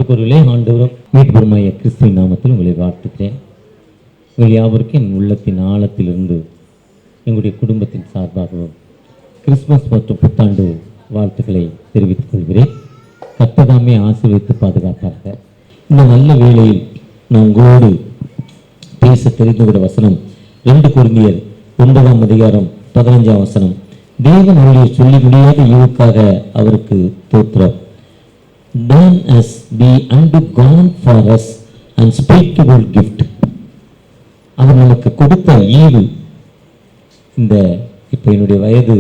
அன்புக்குரியவர்களே, ஆண்டவரும் மீட்பெருமாகிய கிறிஸ்துவின் நாமத்தில் உங்களை வாழ்த்துக்கிறேன். உங்கள் யாவருக்கும் என் உள்ளத்தின் ஆழத்திலிருந்து எங்களுடைய குடும்பத்தின் சார்பாகவும் கிறிஸ்துமஸ் மற்றும் புத்தாண்டு வாழ்த்துக்களை தெரிவித்துக் கொள்கிறேன். கர்த்தர் ஆசீர்வதித்து பாதுகாப்பாக. இந்த நல்ல வேளையில் நான் உங்களோடு பேச தெரிந்துவிட வசனம் 2 கொரிந்தியர் 9:15. தேவன் அவருடைய சொல்லி முடியாத ஈவுக்காக அவருக்கு தோத்திரம். Done as be unto God for us unspeakable gift. அவர் நமக்கு கொடுத்த ஈவு. இந்த இப்போ என்னுடைய வயது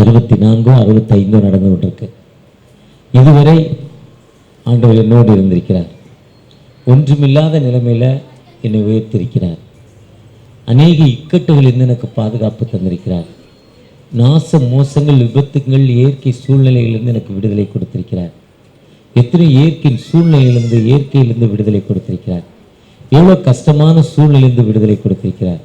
64 65 நடந்து கொண்டிருக்கு. இதுவரை ஆண்டவர் என்னோடு இருந்திருக்கிறார். ஒன்றுமில்லாத நிலைமையில என்னை உயர்த்திருக்கிறார். அநேக இக்கட்டுகளிலிருந்து எனக்கு பாதுகாப்பு தந்திருக்கிறார். நாச மோசங்கள், விபத்துகள், இயற்கை சூழ்நிலையிலிருந்து எனக்கு விடுதலை கொடுத்திருக்கிறார். எத்தனை இயற்கையிலிருந்து விடுதலை கொடுத்திருக்கிறார். எவ்வளோ கஷ்டமான சூழ்நிலையிலிருந்து விடுதலை கொடுத்திருக்கிறார்.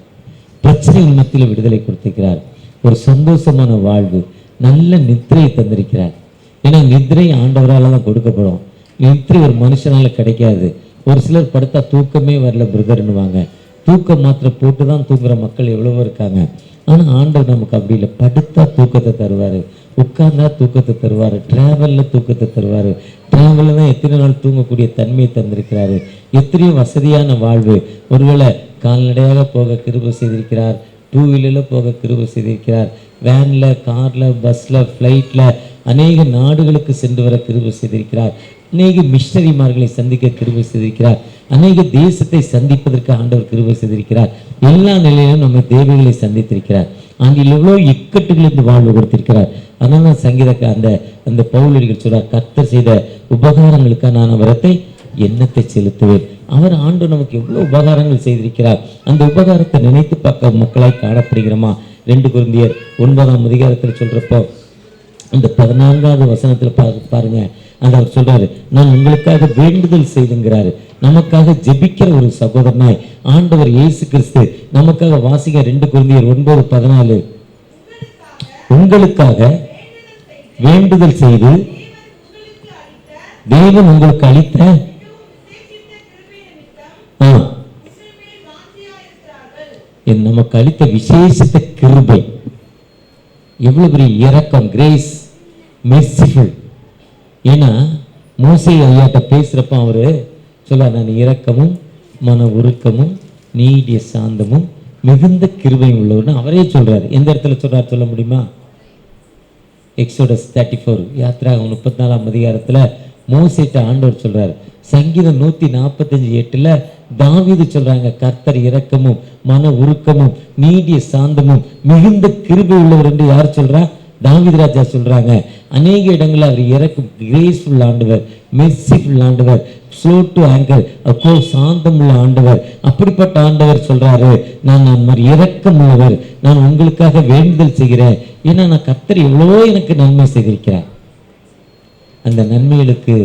பிரச்சனையின் மத்தியில் விடுதலை கொடுத்திருக்கிறார். ஒரு சந்தோஷமான வாழ்வு, நல்ல நித்திரையை தந்திருக்கிறார். ஏன்னா நித்திரை ஆண்டவரால் தான் கொடுக்கப்படும். நித்திரை ஒரு மனுஷனால கிடைக்காது. ஒரு சிலர் படுத்தா தூக்கமே வரல பிரதர்னுவாங்க. தூக்கம் மாத்திரை போட்டு தான் தூங்குற மக்கள் எவ்வளவோ இருக்காங்க. ஆனால் ஆண்டவர் நமக்கு அப்படி இல்லை. படுத்தா தூக்கத்தை தருவார், உட்கார்ந்தா தூக்கத்தை தருவார், டிராவலில் தூக்கத்தை தருவார். டிராவலில் தான் எத்தனை நாள் தூங்கக்கூடிய தன்மையை தந்திருக்கிறாரு. எத்தனையோ வசதியான வாழ்வு. ஒருவேளை கால்நடையாக போக கிருபை செய்திருக்கிறார், 2 வீலரில் போக கிருபை செய்திருக்கிறார், வேனில், காரில், பஸ்ஸில், ஃப்ளைட்டில் அநேக நாடுகளுக்கு சென்று வர கிருபை செய்திருக்கிறார். அநேக மிஷனரிமார்களை சந்திக்க கிருபை செய்திருக்கிறார். அநேக தேசத்தை சந்திப்பதற்கு ஆண்டவர் கிருபை செய்திருக்கிறார். எல்லா நிலையிலும் நம்ம தேவைகளை சந்தித்திருக்கிறார். ஆண்டில் எவ்வளோ இக்கட்டுகளிலிருந்து வாழ்வு கொடுத்திருக்கிறார். அதனால சங்கீதக்க அந்த பவுலடிகள் சொல்றார், கர்த்தர் செய்த உபகாரங்களுக்காக நான் அவரத்தை எண்ணத்தை செலுத்துவேன். அவர் ஆண்டு நமக்கு எவ்வளோ உபகாரங்கள் செய்திருக்கிறார். அந்த உபகாரத்தை நினைத்து பார்க்க மக்களாய் காணப்படுகிறோமா? 2 கொரிந்தியர் 9 சொல்றப்போ இந்த 14வது வசனத்தில் பாருங்க. அவர் சொல்றாரு, நான் உங்களுக்காக வேண்டுதல் செய்துங்கிறாரு. நமக்காக ஜெபிக்கிற ஒரு சகோதரனாய் ஆண்டவர் இயேசு கிறிஸ்து நமக்காக வாசிக்க 2 கொரிந்தியர் 9:14 உங்களுக்காக வேண்டுதல் செய்து தேவன் உங்களுக்கு அளித்த நமக்கு அளித்த விசேஷத்த கிருபை. எவ்வளவு பெரிய இரக்கம், கிரேஸ், மெர்சிஃபுல். ஏன்னா மோசே ஐயாட்ட பேசுறப்ப அவரு சொல்ல, நான் இரக்கமும் மன உருக்கமும் நீடிய சாந்தமும் மிகுந்த கிருபையும் உள்ளவர்னு அவரே சொல்றாரு. எந்த இடத்துல சொல்றாரு சொல்ல முடியுமா? எக்ஸோடஸ் 34 யாத்திராகம் 34 மோசேட்ட ஆண்டவர் சொல்றாரு. சங்கீதம் 145:8 தாவீது சொல்றாங்க, கர்த்தர் இரக்கமும் மன உருக்கமும் நீடிய சாந்தமும் மிகுந்த கிருபை உள்ளவர் என்று யார் சொல்றா? தாவீது ராஜா சொல்றாங்க. அநேக இடங்களில் அவர் இறக்கும் கிரேஸ்ஃபுல் ஆண்டவர், மெர்சிஃபுல் ஆண்டவர், ஸ்லோ டு ஆங்கர், சாந்தம் உள்ள ஆண்டவர். அப்படிப்பட்ட ஆண்டவர் சொல்றாரு, நான் இரக்கம் உள்ளவர், நான் உங்களுக்காக வேண்டுதல் செய்கிறேன். ஏன்னா நான் கர்த்தர் எவ்வளவோ எனக்கு நன்மை செய்திருக்கிறேன். அந்த நன்மைகளுக்கு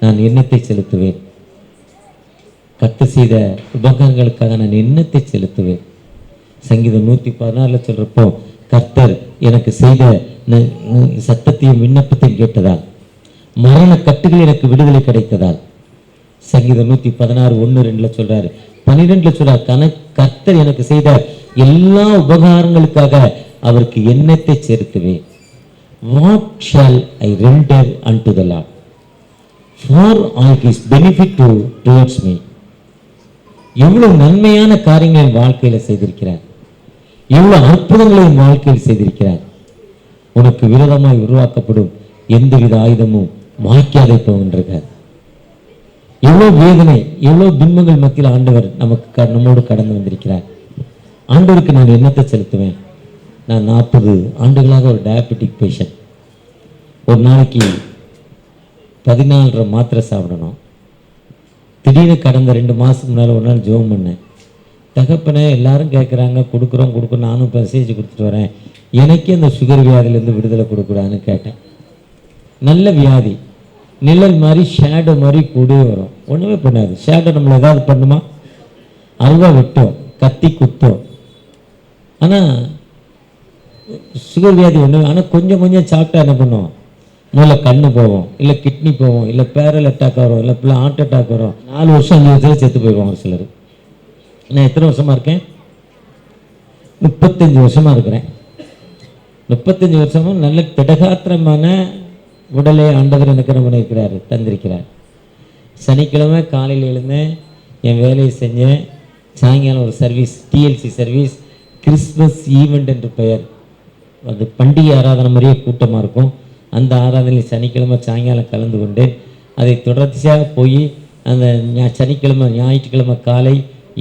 நான் எண்ணத்தை செலுத்துவேன். கர்த்தர் செய்த உபகாரங்களுக்காக நான் எண்ணத்தை செலுத்துவேன். சங்கீதம் 116 சொல்றப்போ, கர்த்தர் எனக்கு செய்த சத்தத்தையும் விண்ணப்பத்தையும் கேட்டதால், மரண கட்டுகள் எனக்கு விடுதலை கிடைத்ததால். சங்கீதம் 116:1-2 சொல்றாரு. 12 சொல்றாரு, கர்த்தர் எனக்கு செய்த எல்லா உபகாரங்களுக்காக அவருக்கு எண்ணத்தை செலுத்துவேன். What shall I render unto the Lord for all his benefit towards me? எவ்வளவு நன்மையான காரியங்களை என் வாழ்க்கையில செய்திருக்கிறார். எவ்வளவு அற்புதங்களை என் வாழ்க்கையில் செய்திருக்கிறார். உனக்கு விரோதமாய் உருவாக்கப்படும் எந்தவித ஆயுதமும் வாய்க்காதே போகின்றார். எவ்வளவு வேதனை, எவ்வளவு துன்பங்கள் மத்தியில் ஆண்டவர் நம்மோடு கடந்து வந்திருக்கிறார். ஆண்டவருக்கு நான் எண்ணத்தை செலுத்துவேன். நான் 40 ஆண்டுகளாக ஒரு டயபெட்டிக் பேஷண்ட். ஒரு நாளைக்கு 14 மாத்திரை சாப்பிடணும். திடீர்னு கடந்த 2 மாதத்துக்கு முன்னால் ஒரு நாள் ஜெபம் பண்ணேன். தகப்பனே, எல்லாரும் கேட்குறாங்க, கொடுக்குறோம், நானும் மெசேஜ் கொடுத்துட்டு வரேன், எனக்கே அந்த சுகர் வியாதியிலேருந்து விடுதலை கொடுக்கூடாதுன்னு கேட்டேன். நல்ல வியாதி, நிழல் மாதிரி, ஷேடோ மாதிரி கூடவே வரும், ஒன்றுமே பண்ணாது. ஷேடோ நம்மளை ஏதாவது பண்ணுமா? அல்வா வெட்டும், கத்தி குத்தும். ஆனால் சுகர் வியாதி ஒன்று. ஆனால் கொஞ்சம் கொஞ்சம் சாப்பிட்டா என்ன பண்ணும்? முதல்ல கண்ணு போவோம், இல்லை கிட்னி போவோம், இல்லை பேரல் அட்டாக் வரும், இல்லை பிள்ளை ஹார்ட் அட்டாக் வரும். 4 வருஷம் 5 வருஷத்துல செத்து போயிடுவாங்க சிலர். நான் எத்தனை வருஷமா இருக்கேன்? 35 வருஷமா இருக்கிறேன். 35 வருஷமும் நல்ல திடகாத்திரமான உடலை ஆண்டவர் எனக்கு என்ன பண்ணியிருக்கிறார், தந்திருக்கிறார். சனிக்கிழமை காலையில் எழுந்தேன், என் வேலையை செஞ்சேன். சாயங்காலம் ஒரு service, DLC service, Christmas event என்று பெயர். அது பண்டிகை ஆராதனை மாதிரியே கூட்டமாக இருக்கும். அந்த ஆராதனையில் சனிக்கிழமை சாயங்காலம் கலந்து கொண்டேன். அதை தொடர்ச்சியாக போய் அந்த சனிக்கிழமை ஞாயிற்றுக்கிழமை காலை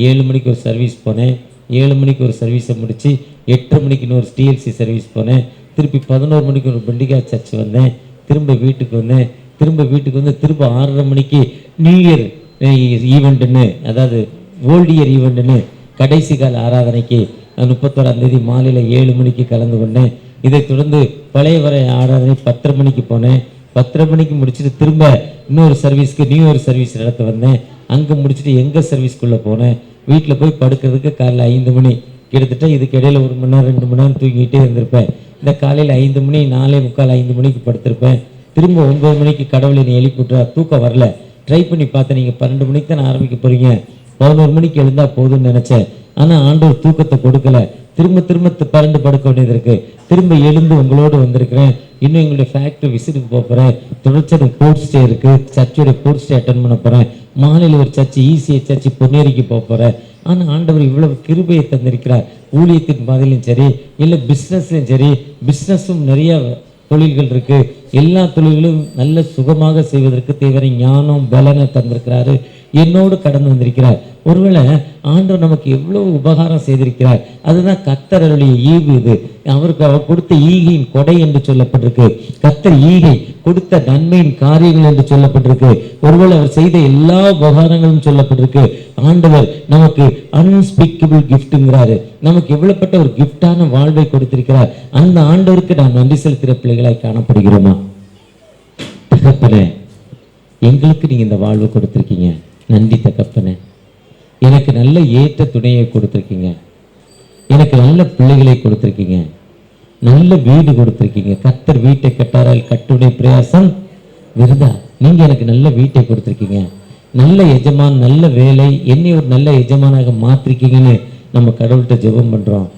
7 மணிக்கு ஒரு சர்வீஸ் போனேன். 7 மணிக்கு ஒரு சர்வீஸை முடித்து 8 மணிக்கு இன்னொரு டிஎல்சி சர்வீஸ் போனேன். திருப்பி 11 மணிக்கு ஒரு பெண்டிகா சர்ச் வந்தேன். திரும்ப வீட்டுக்கு வந்தேன். திரும்ப வீட்டுக்கு வந்து திரும்ப 6:30 மணிக்கு நியூ இயர் ஈவெண்ட்டுன்னு, அதாவது ஓல்டு இயர் ஈவெண்ட்டுன்னு கடைசி கால ஆராதனைக்கு 31ஆம் தேதி மாலையில் 7 மணிக்கு கலந்து கொண்டேன். இதை தொடர்ந்து பழைய வரை ஆராதனை 10:30 மணிக்கு போனேன். 10:30 மணிக்கு முடிச்சுட்டு திரும்ப இன்னொரு சர்வீஸ்க்கு நியூ இயர் சர்வீஸ் நடத்த வந்தேன். அங்கே முடிச்சுட்டு எங்கள் சர்வீஸ்க்குள்ளே போனேன். வீட்டில் போய் படுக்கிறதுக்கு காலையில் 5 மணி. கிட்டத்தட்ட இதுக்கு இடையில 1 மணி நேரம் 2 மணி நேரம் தூங்கிட்டே இருந்திருப்பேன். இந்த காலையில் 5 மணி 4:45 5 மணிக்கு படுத்திருப்பேன். திரும்ப 9 மணிக்கு கடவுளை நீ எழுப்பி விட்டுறா, தூக்கம் வரல. ட்ரை பண்ணி பார்த்தேன். நீங்கள் 12 மணிக்கு தானே ஆரம்பிக்க போகிறீங்க, 11 மணிக்கு எழுந்தால் போதும்னு நினச்சேன். ஆனால் ஆண்டவர் தூக்கத்தை கொடுக்கல. திரும்ப திரும்ப 12 படுக்க வேண்டியது இருக்கு. திரும்ப எழுந்து உங்களோடு வந்திருக்கிறேன். இன்னும் எங்களுடைய ஃபேக்ட்ரி விசிட்டுக்கு போகிறேன். தொடர்ச்சியாக கோர்ட் ஸ்டே இருக்குது, சர்ச்சோடைய கோர்ட் ஸ்டே அட்டன் பண்ண போகிறேன். மாலையில் ஒரு சர்ச்சு, ஈசிஐ சர்ச்சு பொன்னேரிக்கு போகிறேன். ஆனால் ஆண்டவர் இவ்வளவு கிருபையை தந்திருக்கிறார். ஊழியத்தின் பாதையிலும் சரி, இல்லை பிஸ்னஸ்லையும் சரி, பிஸ்னஸும் நிறைய தொழில்கள் இருக்குது. எல்லா தொழில்களும் நல்ல சுகமாக செய்வதற்கு தேவையான ஞானம் பலனை தந்திருக்கிறாரு. என்னோடு கடந்து வந்திருக்கிறார். ஒருவேளை ஆண்டவர் நமக்கு எவ்வளவு உபகாரம் செய்திருக்கிறார். அதுதான் கர்த்தர் அருளிய ஈவு. இது அவருக்கு அவர் கொடுத்த ஈகையின் கொடை என்று சொல்லப்பட்டிருக்கு. கர்த்தர் ஈகை கொடுத்த நன்மையின் காரியங்கள் என்று சொல்லப்பட்டிருக்கு. ஒருவேளை அவர் செய்த எல்லா உபகாரங்களும் சொல்லப்பட்டிருக்கு. ஆண்டவர் நமக்கு அன்ஸ்பீக்கபிள் கிஃப்ட்ங்கிறாரு. நமக்கு எவ்வளவுப்பட்ட ஒரு கிஃப்டான வாழ்வை கொடுத்திருக்கிறார். அந்த ஆண்டவருக்கு நாம் நன்றி செலுத்துகிற பிள்ளைகளாய் காணப்படுகிறோமா? தகப்பனே, எங்களுக்கு நீங்க இந்த வாழ்வை கொடுத்திருக்கீங்க, நன்றி தகப்பனே. எனக்கு நல்ல ஏற்ற துணையை கொடுத்துருக்கீங்க, எனக்கு நல்ல பிள்ளைகளை கொடுத்துருக்கீங்க, நல்ல வீடு கொடுத்துருக்கீங்க. கர்த்தர் வீட்டை கட்டாரால் கட்டுடைய பிரயாசம் விருதா. நீங்க எனக்கு நல்ல வீட்டை கொடுத்துருக்கீங்க, நல்ல எஜமான், நல்ல வேலை, என்னை ஒரு நல்ல எஜமானாக மாற்றிருக்கீங்கன்னு நம்ம கடவுள்கிட்ட ஜெபம் பண்றோம்.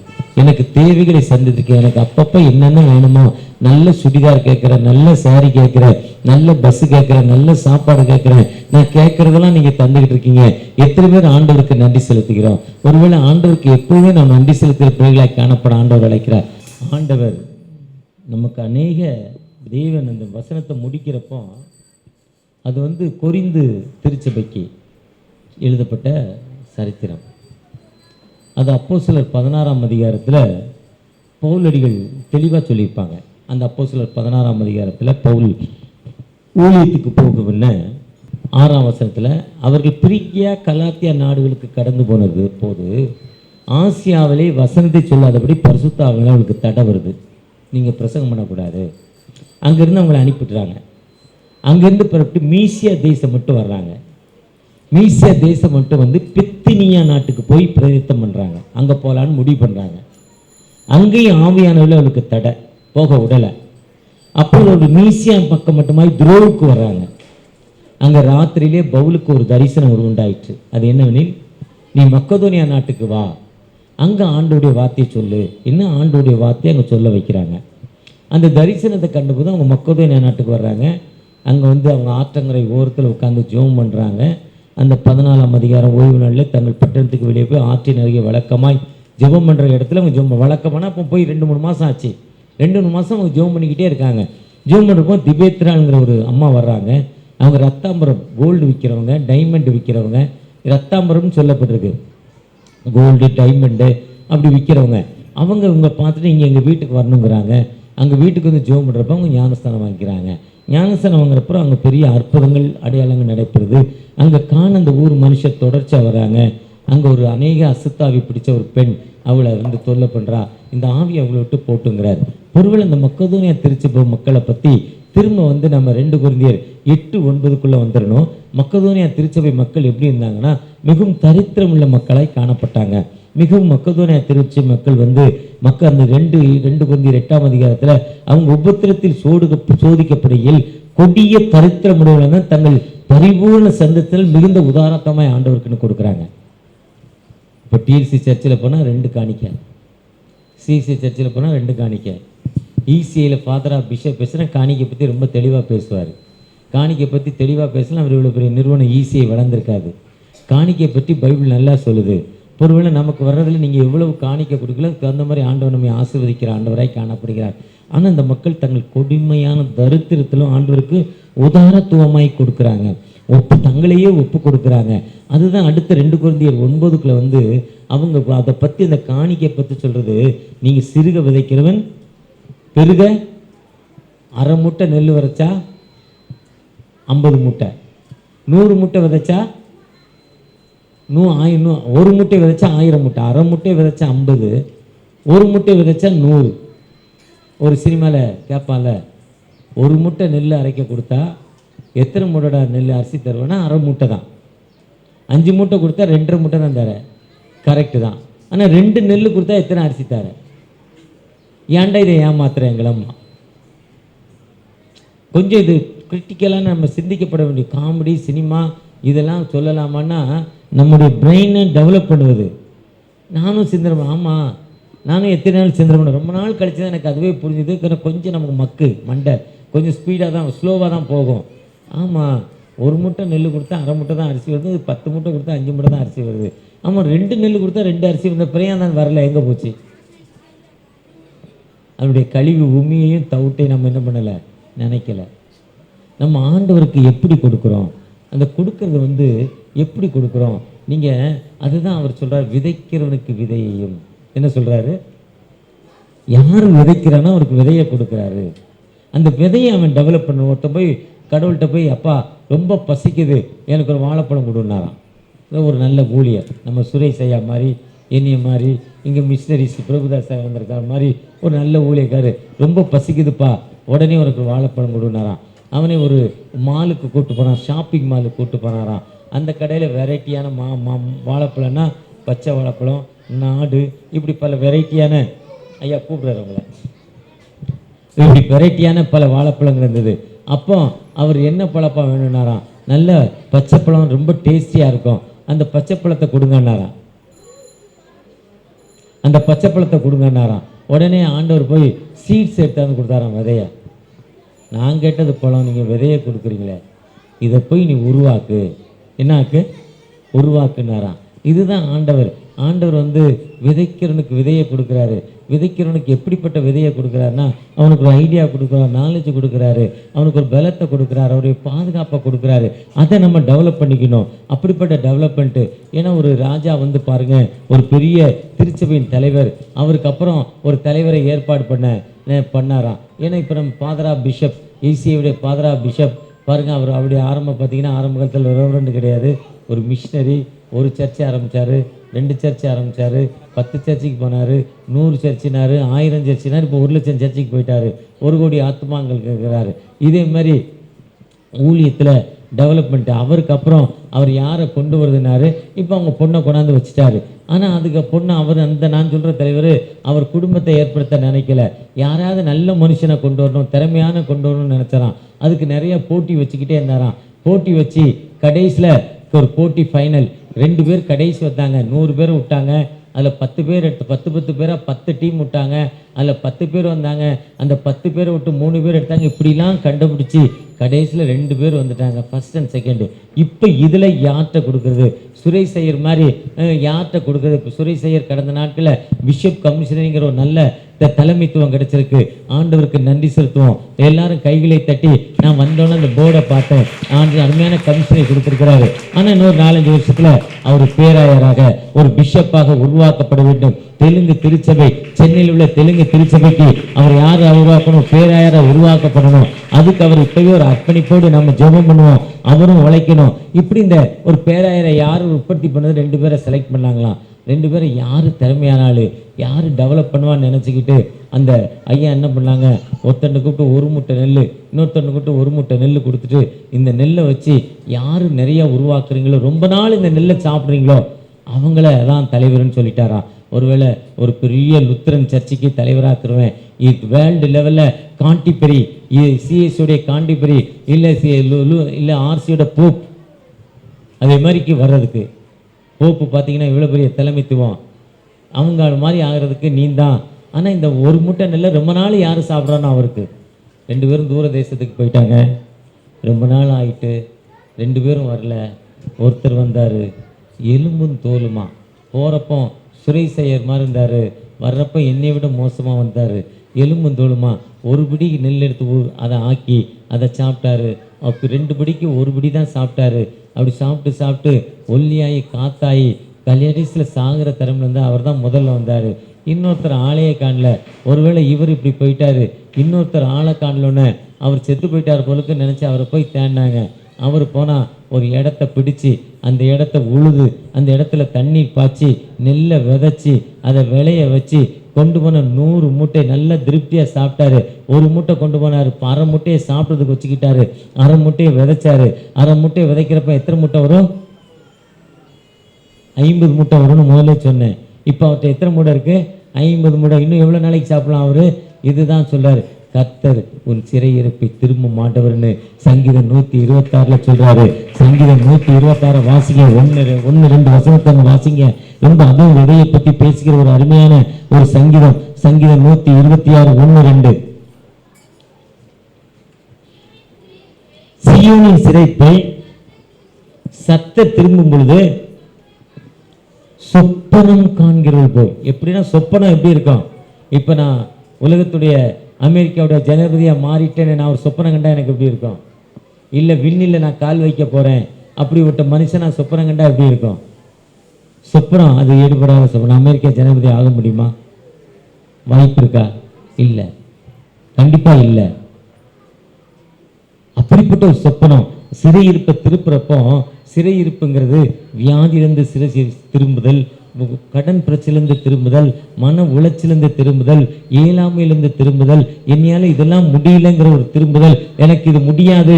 எனக்கு தேவைகளை சந்திருக்கேன். எனக்கு அப்பப்போ என்னென்ன வேணுமோ, நல்ல சுடிதார் கேட்குறேன், நல்ல சாரி கேட்குறேன், நல்ல பஸ் கேட்குறேன், நல்ல சாப்பாடு கேட்குறேன். நான் கேட்கறதெல்லாம் நீங்க தந்துகிட்டு இருக்கீங்க. எத்தனை பேர் ஆண்டவருக்கு நன்றி செலுத்துகிறோம்? ஒருவேளை ஆண்டவருக்கு எப்பவுமே நாம் நன்றி செலுத்துகிற பிள்ளைகளாய் காணப்பட ஆண்டவர் அழைக்கிறார். ஆண்டவர் நமக்கு அநேக தேவன் அந்த வசனத்தை முடிக்கிறப்போ அது கொரிந்து திருச்சபைக்கு எழுதப்பட்ட சரித்திரம். அது அப்போஸ்தலர் 16ஆம் அதிகாரத்தில் பவுலடிகள் தெளிவாக சொல்லியிருப்பாங்க. அந்த அப்போஸ்தலர் 16ஆம் அதிகாரத்தில் பவுல் ஊழியத்துக்கு போகவில்லை 6ஆம் வசனத்தில் அவர்கள் பிரிக்கியா கலாத்தியா நாடுகளுக்கு கடந்து போனது போது ஆசியாவிலே வசனத்தை சொல்லாதபடி பரிசுத்த ஆவியானவர் அவங்களுக்கு தடை வருது. நீங்கள் பிரசங்கம் பண்ணக்கூடாது. அங்கேருந்து அவங்களை அனுப்பிடுறாங்க. அங்கேருந்து புறப்பட்டு மீசியா தேசம் மட்டும் வர்றாங்க. மீசியா தேசம் மட்டும் பித்தினியா நாட்டுக்கு போய் பிரயத்தனம் பண்ணுறாங்க. அங்கே போகலான்னு முடிவு பண்ணுறாங்க. அங்கேயும் ஆவியானவர்கள் அவளுக்கு தடை, போக விடலை. அப்போது ஒரு மீசியா பக்கம் மட்டுமாய் துரோவுக்கு வர்றாங்க. அங்கே ராத்திரியிலே பவுலுக்கு ஒரு தரிசனம் உண்டாயிற்று. அது என்னவெனில், நீ மக்கதோனியா நாட்டுக்கு வா, அங்கே ஆண்டோடைய வார்த்தையை சொல்லு. இன்னும் ஆண்டோடைய வார்த்தையை அங்கே சொல்ல வைக்கிறாங்க. அந்த தரிசனத்தை கண்டபோது அவங்க மக்கதோனியா நாட்டுக்கு வர்றாங்க. அங்கே அவங்க ஆற்றங்கரை ஓரத்தில் உட்காந்து ஜெபம் பண்ணுறாங்க. அந்த 14ஆம் அதிகாரம் ஓய்வு நாளில் தங்கள் பட்டணத்துக்கு வெளியே போய் ஆற்றின் அருகே வழக்கமாய் ஜெபம் பண்ணுற இடத்துல அவங்க ஜெபம் வழக்கமான அப்போ போய் 2-3 மாதம் ஆச்சு. 2-3 மாதம் அவங்க ஜெபம் பண்ணிக்கிட்டே இருக்காங்க. ஜெபம் பண்ணுறப்போ திபேத்ராங்கிற ஒரு அம்மா வர்றாங்க. அவங்க ரத்தாம்பரம், கோல்டு விற்கிறவங்க, டைமண்ட் விற்கிறவங்க. ரத்தாம்பரம்னு சொல்லப்பட்டிருக்கு, கோல்டு டைமண்டு அப்படி விற்கிறவங்க. இவங்க பார்த்துட்டு இங்கே எங்கள் வீட்டுக்கு வரணுங்கிறாங்க. அங்கே வீட்டுக்கு ஜெபம் பண்ணுறப்ப அவங்க ஞானஸ்தானம் வாங்கிக்கிறாங்க. ஞானஸ்தானம் வாங்குறப்போ அங்கே பெரிய அற்புதங்கள் அடையாளங்கள் நடைபெறுது. அங்கே அந்த ஊர் மனுஷர் தொடர்ச்சியாக வராங்க. அங்கே ஒரு அநேக அசுத்தாவி பிடிச்ச ஒரு பெண் அவளை தொல்லை பண்ணுறா. இந்த ஆவி அவளை விட்டு போட்டுங்கிறார். ஒருவேளை இந்த மக்கதோனியா திருச்சபை மக்களை பற்றி திரும்ப நம்ம 2 கொரிந்தியர் 8:9 வந்துடணும். மக்கதோனியா திருச்சபை மக்கள் எப்படி இருந்தாங்கன்னா, மிகவும் தரித்திரம் உள்ள மக்களாய் காணப்பட்டாங்க. மிகவும் மக்கதோனியா திருச்சி மக்கள் மக்கள் அந்த 2 கொரிந்தியர் 8ஆம் அதிகாரத்தில் அவங்க உபத்திரத்தில் சோதிக்கப்படுகையில் கொடிய தரித்திரமுடையவர்கள் தான் தங்கள் பரிபூர்ண சந்தத்தில் மிகுந்த உதாரணத்தமாய் ஆண்டவருக்குன்னு கொடுக்குறாங்க. இப்போ டிஎல்சி சர்ச்சில் போனால் 2 காணிக்கை, சிசி சர்ச்சில் போனால் 2 காணிக்கை, இசிஐயில் ஃபாதர் ஆஃப் பிஷப் பேசுனா காணிக்கை பற்றி ரொம்ப தெளிவாக பேசுவார். காணிக்கை பற்றி தெளிவாக பேசலாம். அவர் இவ்வளோ பெரிய நிறுவனம் இசிஐ வளர்ந்துருக்காது. காணிக்கை பற்றி பைபிள் நல்லா சொல்லுது. ஒருவேளை நமக்கு வர்றதில் நீங்கள் எவ்வளவு காணிக்கை கொடுக்கல, அந்த மாதிரி ஆண்டவர் நம்மை ஆசீர்வதிக்கிற ஆண்டவராய் காணப்படுகிறார். ஆனால் இந்த மக்கள் தங்கள் கொடுமையான தரித்திரத்திலும் ஆண்டவருக்கு உதாரத்துவமாய் கொடுக்குறாங்க, தங்களையே ஒப்பு கொடுக்குறாங்க. அதுதான் அடுத்த 2 கொரிந்தியர் 9 அவங்க அதை பற்றி அந்த காணிக்கை பற்றி சொல்கிறது. நீங்கள் சிறுக விதைக்கிறவன் பெருக 1/2 மூட்டை நெல் விதைச்சா 50 மூட்டை, 100 மூட்டை விதைச்சா 1 மூட்டை விதைச்சா 1000 மூட்டை, 1/2 மூட்டை விதைச்சா 50, 1 மூட்டை விதைச்சா 100. ஒரு சினிமாவில் கேட்பான்ல, 1 மூட்டை நெல் அரைக்க கொடுத்தா எத்தனை மூட்டை நெல் அரிசி தருவேன்னா 1/2 மூட்டை தான். 5 மூட்டை கொடுத்தா 2.5 மூட்டை தான் தர. கரெக்டு தான். ஆனால் 2 நெல் கொடுத்தா எத்தனை அரிசி தர? ஏன்டா இதை ஏமாத்துற எங்களம்மா? கொஞ்சம் இது கிரிட்டிக்கலான நம்ம சிந்திக்கப்பட வேண்டிய காமெடி சினிமா இதெல்லாம் சொல்லலாமான்னா நம்முடைய பிரெயினை டெவலப் பண்ணுவது. நானும் சிந்தனை, ஆமாம் நானும் எத்தனை நாள் சிந்தனை பண்ண, ரொம்ப நாள் கழிச்சு தான் எனக்கு அதுவே புரிஞ்சுது. கொஞ்சம் நமக்கு மண்டை கொஞ்சம் ஸ்பீடாக தான் ஸ்லோவாக தான் போகும். ஆமாம் 1 மூட்டை நெல் கொடுத்தா 1/2 மூட்டை தான் அரிசி வருது, 10 மூட்டை கொடுத்தா 5 மூட்டை தான் அரிசி வருது. ஆமாம் 2 நெல் கொடுத்தா 2 அரிசி வந்த பிறையாக தான் வரல, எங்கே போச்சு? அதனுடைய கழிவு உமியையும் தவிட்டையும் நம்ம என்ன பண்ணலை, நினைக்கல. நம்ம ஆண்டவருக்கு எப்படி கொடுக்குறோம், அந்த கொடுக்கறது எப்படி கொடுக்குறோம்? நீங்கள் அதுதான் அவர் சொல்கிறார், விதைக்கிறவனுக்கு விதையையும் என்ன சொல்கிறாரு, யார் விதைக்கிறானோ அவருக்கு விதையை கொடுக்குறாரு. அந்த விதையை அவன் டெவலப் பண்ண. ஒருத்தன் போய் கடவுள்கிட்ட போய், அப்பா ரொம்ப பசிக்குது எனக்கு ஒரு வாழைப்பழம் கொடுனாராம். ஒரு நல்ல ஊழியர், நம்ம சுரேஷ் ஐயா மாதிரி என்னைய மாதிரி இங்கே மிஷினரிஸ் பிரபுதாஸ் வந்திருக்கிற மாதிரி ஒரு நல்ல ஊழியக்காரு, ரொம்ப பசிக்குதுப்பா உடனே உனக்கு வாழைப்பழம் கொடுனாராம். அவனை ஒரு மாலுக்கு கூப்பிட்டு போனான், ஷாப்பிங் மாலுக்கு கூப்பிட்டு போனாராம். அந்த கடையில் வெரைட்டியான வாழைப்பழம்னா பச்சை வாழைப்பழம், நாடு, இப்படி பல வெரைட்டியான, ஐயா கூப்பிடுறவங்கள, இப்படி வெரைட்டியான பல வாழைப்பழங்கள் இருந்தது. அப்போ அவர் என்ன பழப்பம் வேணும்னாராம், நல்ல பச்சை பழம் ரொம்ப டேஸ்டியாக இருக்கும், அந்த பச்சை பழத்தை கொடுங்கன்னாராம். அந்த பச்சை பழத்தை கொடுங்கன்னாராம். உடனே ஆண்டவர் போய் சீட்ஸ் எடுத்தாந்து கொடுத்தாராம், விதையை. நான் கேட்டது பழம், நீங்கள் விதையை கொடுக்குறீங்களே, இதை போய் நீ உருவாக்கு, என்னாக்கு உருவாக்குனாராம். இதுதான் ஆண்டவர். ஆண்டவர் விதைக்கிறவனுக்கு விதையை கொடுக்குறாரு. விதைக்கிறவனுக்கு எப்படிப்பட்ட விதையை கொடுக்குறாருன்னா, அவனுக்கு ஒரு ஐடியா கொடுக்குறாரு, நாலேஜ் கொடுக்குறாரு, அவனுக்கு ஒரு பலத்தை கொடுக்குறாரு, அவருடைய பாதுகாப்பை கொடுக்குறாரு. அதை நம்ம டெவலப் பண்ணிக்கணும். அப்படிப்பட்ட டெவலப்மெண்ட்டு. ஏன்னா ஒரு ராஜா பாருங்க, ஒரு பெரிய திருச்சபையின் தலைவர், அவருக்கு அப்புறம் ஒரு தலைவரை ஏற்பாடு பண்ணாராம். ஏன்னா இப்போ நம்ம ஃபாதர் ஆஃப் பிஷப், ஏசிஐயுடைய ஃபாதர் ஆஃப் பிஷப் பாருங்கள், அவருடைய ஆரம்பம் பார்த்தீங்கன்னா ஆரம்ப காலத்தில் ரெவரண்ட் கிடையாது, ஒரு மிஷினரி. ஒரு சர்ச்சை ஆரம்பித்தார், 2 சர்ச்சை ஆரம்பித்தார், 10 சர்ச்சுக்கு போனார், 100 சர்ச்சினார், 1000 சர்ச்சினார், இப்போ 1,00,000 சர்ச்சுக்கு போயிட்டார், 1 கோடி ஆத்மாங்கள் கேட்குறாரு. இதே மாதிரி ஊழியத்தில் டெவலப்மெண்ட்டு. அவருக்கு அப்புறம் அவர் யாரை கொண்டு வருதுனாரு, இப்போ அவங்க பொண்ணை கொண்டாந்து வச்சுட்டாரு. ஆனால் அதுக்கு பொண்ணு நான் சொல்கிற தலைவர் அவர் குடும்பத்தை ஏற்படுத்த நினைக்கல. யாராவது நல்ல மனுஷனை கொண்டு வரணும், திறமையான கொண்டு வரணும்னு நினச்சாராம். அதுக்கு நிறைய போட்டி வச்சுக்கிட்டே இருந்தாராம். போட்டி வச்சு கடைசியில் ஒரு போட்டி ஃபைனல் 2 பேர் கடைசி வந்தாங்க. 100 பேர் விட்டாங்க. அதில் 10 பேர் எடுத்து 10 பேராக 10 டீம் விட்டாங்க. அதில் 10 பேர் வந்தாங்க. அந்த 10 பேரை விட்டு 3 பேர் எடுத்தாங்க. இப்படிலாம் கண்டுபிடிச்சி கடைசியில் 2 பேர் வந்துட்டாங்க, ஃபர்ஸ்ட் அண்ட் செகண்டு. இப்போ இதில் யார்கிட்ட கொடுக்குறது? சுரேஷ் ஐயர் மாதிரி யார்கிட்ட கொடுக்குறது? இப்போ சுரேஷ் ஐயர் கடந்த நாட்களில் பிஷப் கமிஷனரிங்கிற ஒரு நல்ல தலைமைத்துவம் கிடைச்சிருக்கு. ஆண்டவருக்கு நன்றி செலுத்துவோம். எல்லாரும் கைகளை தட்டி, நான் வந்தோன்னே அந்த போர்டை பார்த்தேன், அருமையான கமிஷனை கொடுத்துருக்கிறாரு. ஆனால் இன்னொரு 4-5 வருஷத்தில் அவர் பேராயராக ஒரு பிஷப்பாக உருவாக்கப்பட வேண்டும். தெலுங்கு திருச்சபை, சென்னையில் உள்ள தெலுங்கு திருச்சபைக்கு அவர் யாரை உருவாக்கணும்? பேராயராக உருவாக்கப்படணும். அதுக்கு அவர் இப்பவே ஒரு அர்ப்பணிப்போடு நம்ம ஜெபம் பண்ணுவோம். அவரும் உழைக்கணும். இப்படி இந்த ஒரு பேராயரை யாரும் உற்பத்தி பண்ணது 2 பேரை செலக்ட் பண்ணாங்களாம். 2 பேரும் யார் திறமையான ஆள், யார் டெவலப் பண்ணுவான்னு நினச்சிக்கிட்டு அந்த ஐயா என்ன பண்ணாங்க, ஒருத்தனை கூப்பிட்டு 1 மூட்டை நெல், இன்னொருத்தனை கூப்பிட்டு 1 மூட்டை நெல் கொடுத்துட்டு, இந்த நெல்லை வச்சு யார் நிறைய உருவாக்குறீங்களோ, ரொம்ப நாள் இந்த நெல்லை சாப்பிட்றீங்களோ அவங்கள தான் தலைவர்னு சொல்லிட்டாராம். ஒருவேளை ஒரு பெரிய லுத்தரன் சர்ச்சுக்கு தலைவராக்குருவேன், வேர்ல்டு லெவலில் காண்டிபெரி, சிஎஸ்சியோடைய காண்டிபெரி, இல்லை ஆர்சியோட போப், அதே மாதிரிக்கு வர்றதுக்கு போப்பு பார்த்தீங்கன்னா இவ்வளோ பெரிய தலைமைத்துவம், அவங்க மாதிரி ஆகிறதுக்கு நீ தான். ஆனால் இந்த 1 மூட்டை நெல்லை ரொம்ப நாள் யார் சாப்பிட்றானோ அவருக்கு. 2 பேரும் தூர தேசத்துக்கு போயிட்டாங்க. ரொம்ப நாள் ஆகிட்டு 2 பேரும் வரல. ஒருத்தர் வந்தார், எலும்பும் தோலுமா. போகிறப்போ சுரேசையர் மாதிரி இருந்தார், வர்றப்போ என்னை விட மோசமாக வந்தார், எலும்பும் தோலுமா. 1 பிடி நெல் எடுத்து அதை ஆக்கி அதை சாப்பிட்டாரு. அப்போ 2 பிடிக்கு 1 பிடி தான் சாப்பிட்டாரு. அப்படி சாப்பிட்டு ஒல்லியாகி காத்தாயி கல்யாணத்தில் சாகிற தரம்லேருந்து அவர் தான் முதல்ல வந்தார். இன்னொருத்தர் ஆளையே காணல. ஒருவேளை இவர் இப்படி போயிட்டாரு, இன்னொருத்தர் ஆளை காணலன்னு அவர் செத்து போயிட்டார் போலுக்கு நினச்சி அவரை போய் தேடினாங்க. அவர் போனால் ஒரு இடத்த பிடிச்சி அந்த இடத்த உழுது அந்த இடத்துல தண்ணீர் பாய்ச்சி நெல்லை விதைச்சி அதை விளைய வச்சு கொண்டு போன 100 மூட்டை நல்ல திருப்தியாக சாப்பிட்டாரு. 1 மூட்டை கொண்டு போனார், 1/2 மூட்டையை சாப்பிட்றதுக்கு வச்சுக்கிட்டாரு, 1/2 மூட்டையை விதைச்சாரு. 1/2 மூட்டையை விதைக்கிறப்ப எத்தனை மூட்டை வரும்? 50 மூட்டை வரும்னு முதல்ல சொன்னேன். இப்போ அவர்கிட்ட எத்தனை மூட்டை இருக்குது? 50 மூட்டை. இன்னும் எவ்வளோ நாளைக்கு சாப்பிடலாம் அவர்? இதுதான் சொல்கிறார், கர்த்தர் உன் சிறையிருப்பை திரும்ப மாட்டவர்னு சங்கீதம் 126 சொல்கிறாரு. சங்கீதம் 126 வாசிங்க, 1-2 வசனத்தை வாசிங்க. ரொம்ப அதுவும் விதையை பற்றி பேசுகிற ஒரு அருமையான ஒரு சங்கீதம். சங்கீதம் 126 1-2. சீயோனின் சிறைப்பை சத்த திரும்பும் பொழுது சொப்பனம் காண்கிறவர்கள் போய். எப்படின்னா சொப்பனம் எப்படி இருக்கும்? இப்போ நான் உலகத்துடைய அமெரிக்காவுடைய ஜனாதிபதியாக மாறிட்டேன்னு நான் ஒரு சொப்பனம் கண்டா எனக்கு எப்படி இருக்கும்? இல்லை விண்ணில் நான் கால் வைக்க போகிறேன் அப்படிப்பட்ட மனுஷன் நான் சொப்பனம் கண்டா எப்படி இருக்கும்? சொப்பனம் அது ஈடுபடாத சொப்பனம். அமெரிக்கா ஜனாதிபதி ஆக முடியுமா? வாய்ப்பு இருக்கா? இல்லை, கண்டிப்பாக இல்லை. அப்படிப்பட்ட ஒரு சொப்பனம். சிறையிருப்பை திருப்புறப்போ, சிறையிருப்புங்கிறது வியாதியிலிருந்து சிறை திரும்புதல், கடன் பிரச்சனையிலிருந்து திரும்புதல், மன உளைச்சிலிருந்து திரும்புதல், இயலாமையிலிருந்து திரும்புதல், என்னையால இதெல்லாம் முடியலைங்கிற ஒரு திரும்புதல். எனக்கு இது முடியாது